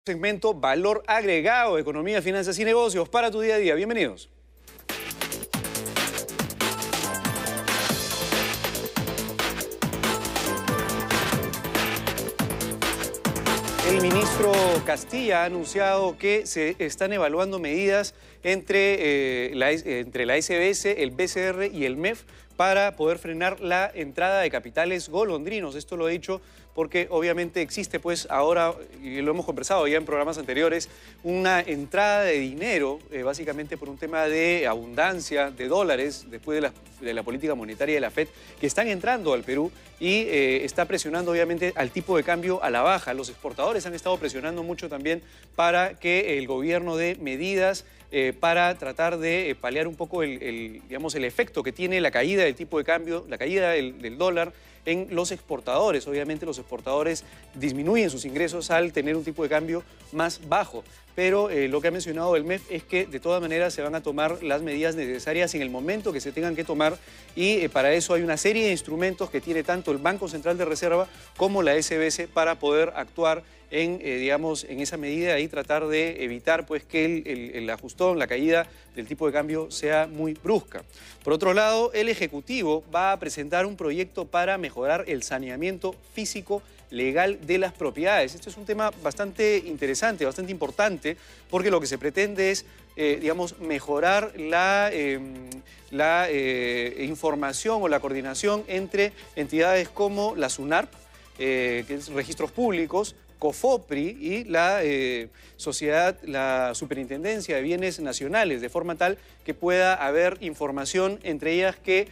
Segmento Valor Agregado, Economía, Finanzas y Negocios para tu día a día. Bienvenidos. El ministro Castilla ha anunciado que se están evaluando medidas entre la SBS, el BCR y el MEF para poder frenar la entrada de capitales golondrinos. Esto lo he dicho porque obviamente existe pues ahora, y lo hemos conversado ya en programas anteriores, una entrada de dinero, básicamente por un tema de abundancia de dólares después de la política monetaria de la FED, que están entrando al Perú y está presionando obviamente al tipo de cambio a la baja. Los exportadores han estado presionando mucho también para que el gobierno dé medidas para tratar de paliar un poco digamos, el efecto que tiene la caída del tipo de cambio, la caída del dólar en los exportadores. Obviamente los exportadores disminuyen sus ingresos al tener un tipo de cambio más bajo. Pero lo que ha mencionado el MEF es que de todas maneras se van a tomar las medidas necesarias en el momento que se tengan que tomar y para eso hay una serie de instrumentos que tiene tanto el Banco Central de Reserva como la SBS para poder actuar digamos, en esa medida y tratar de evitar pues, que el ajustón, la caída del tipo de cambio sea muy brusca. Por otro lado, el Ejecutivo va a presentar un proyecto para mejorar el saneamiento físico legal de las propiedades. Este es un tema bastante interesante, bastante importante, porque lo que se pretende es, digamos, mejorar la información o la coordinación entre entidades como la SUNARP, que es Registros Públicos, COFOPRI y la Superintendencia de Bienes Nacionales, de forma tal que pueda haber información entre ellas que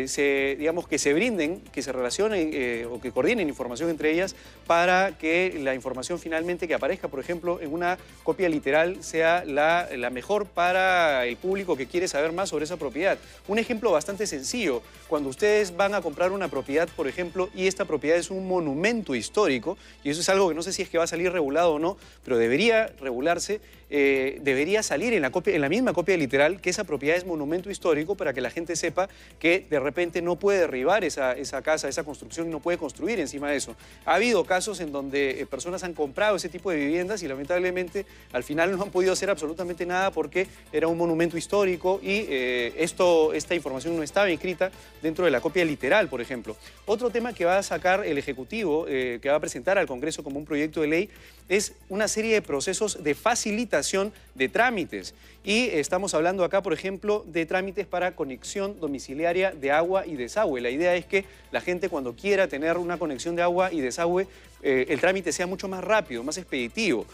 se brinden, que se relacionen o que coordinen información entre ellas para que la información finalmente que aparezca, por ejemplo, en una copia literal sea la mejor para el público que quiere saber más sobre esa propiedad. Un ejemplo bastante sencillo, cuando ustedes van a comprar una propiedad, por ejemplo, y esta propiedad es un monumento histórico, y eso es algo que no sé si es que va a salir regulado o no, pero debería regularse, debería salir en la misma copia literal que esa propiedad es monumento histórico para que la gente sepa que de repente no puede derribar esa casa, esa construcción, y no puede construir encima de eso. Ha habido casos en donde personas han comprado ese tipo de viviendas y lamentablemente al final no han podido hacer absolutamente nada porque era un monumento histórico y esta información no estaba inscrita dentro de la copia literal, por ejemplo. Otro tema que va a sacar el Ejecutivo, que va a presentar al Congreso como un proyecto de ley, es una serie de procesos de facilitación de trámites. Y estamos hablando acá, por ejemplo, de trámites para conexión domiciliaria de agua y desagüe. La idea es que la gente cuando quiera tener una conexión de agua y desagüe, el trámite sea mucho más rápido, más expeditivo.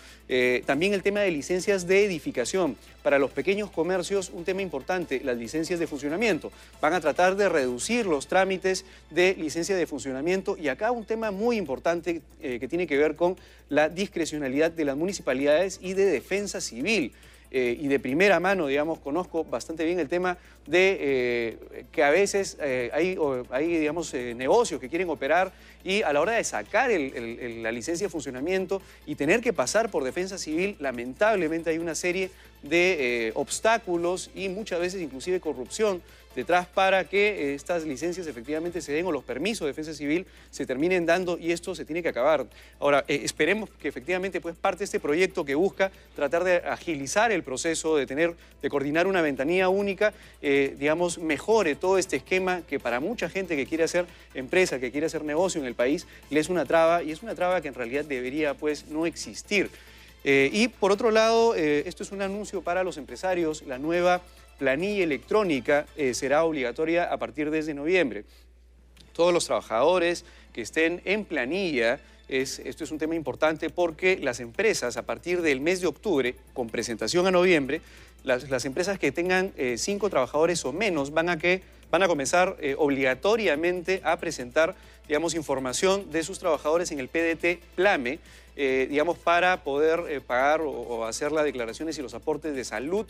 También el tema de licencias de edificación. Para los pequeños comercios, un tema importante, las licencias de funcionamiento. Van a tratar de reducir los trámites de licencia de funcionamiento. Y acá un tema muy importante que tiene que ver con la discrecionalidad de las municipalidades y de defensa civil. Y de primera mano, digamos, conozco bastante bien el tema de que a veces hay digamos, negocios que quieren operar y a la hora de sacar la licencia de funcionamiento y tener que pasar por defensa civil, lamentablemente hay una serie de obstáculos y muchas veces inclusive corrupción detrás para que estas licencias efectivamente se den o los permisos de defensa civil se terminen dando y esto se tiene que acabar. Ahora, esperemos que efectivamente pues, parte de este proyecto que busca tratar de agilizar el proceso, de coordinar una ventanilla única, digamos, mejore todo este esquema que para mucha gente que quiere hacer empresa, que quiere hacer negocio en el país, le es una traba y es una traba que en realidad debería pues no existir. Y por otro lado, esto es un anuncio para los empresarios, la nueva planilla electrónica será obligatoria a partir desde noviembre. Todos los trabajadores que estén en planilla, esto es un tema importante porque las empresas a partir del mes de octubre, con presentación a noviembre, las empresas que tengan 5 trabajadores o menos van a comenzar obligatoriamente a presentar, digamos, información de sus trabajadores en el PDT Plame, digamos, para poder pagar o hacer las declaraciones y los aportes de salud,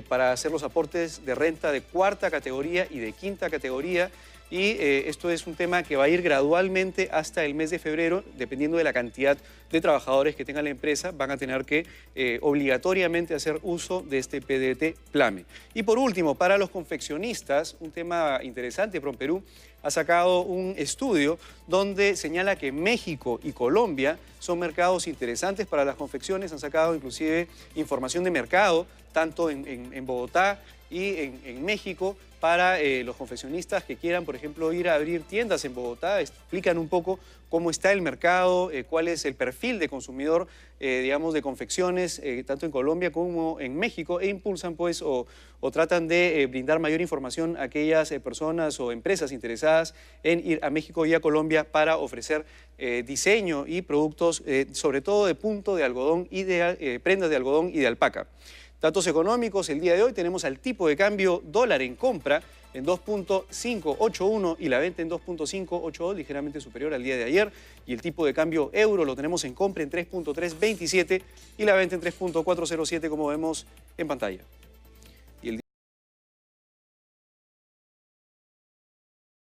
para hacer los aportes de renta de 4ª categoría y de 5ª categoría, y esto es un tema que va a ir gradualmente hasta el mes de febrero, dependiendo de la cantidad de trabajadores que tenga la empresa, van a tener que obligatoriamente hacer uso de este PDT Plame. Y por último, para los confeccionistas, un tema interesante, PROMPERÚ ha sacado un estudio donde señala que México y Colombia son mercados interesantes para las confecciones, han sacado inclusive información de mercado, tanto en Bogotá y en México, para los confeccionistas que quieran, por ejemplo, ir a abrir tiendas en Bogotá. Explican un poco cómo está el mercado, cuál es el perfil de consumidor, digamos, de confecciones, tanto en Colombia como en México, e impulsan, pues, o tratan de brindar mayor información a aquellas personas o empresas interesadas en ir a México y a Colombia para ofrecer diseño y productos, sobre todo de punto de algodón y de prendas de algodón y de alpaca. Datos económicos, el día de hoy tenemos al tipo de cambio dólar en compra en 2.581 y la venta en 2.582, ligeramente superior al día de ayer. Y el tipo de cambio euro lo tenemos en compra en 3.327 y la venta en 3.407, como vemos en pantalla.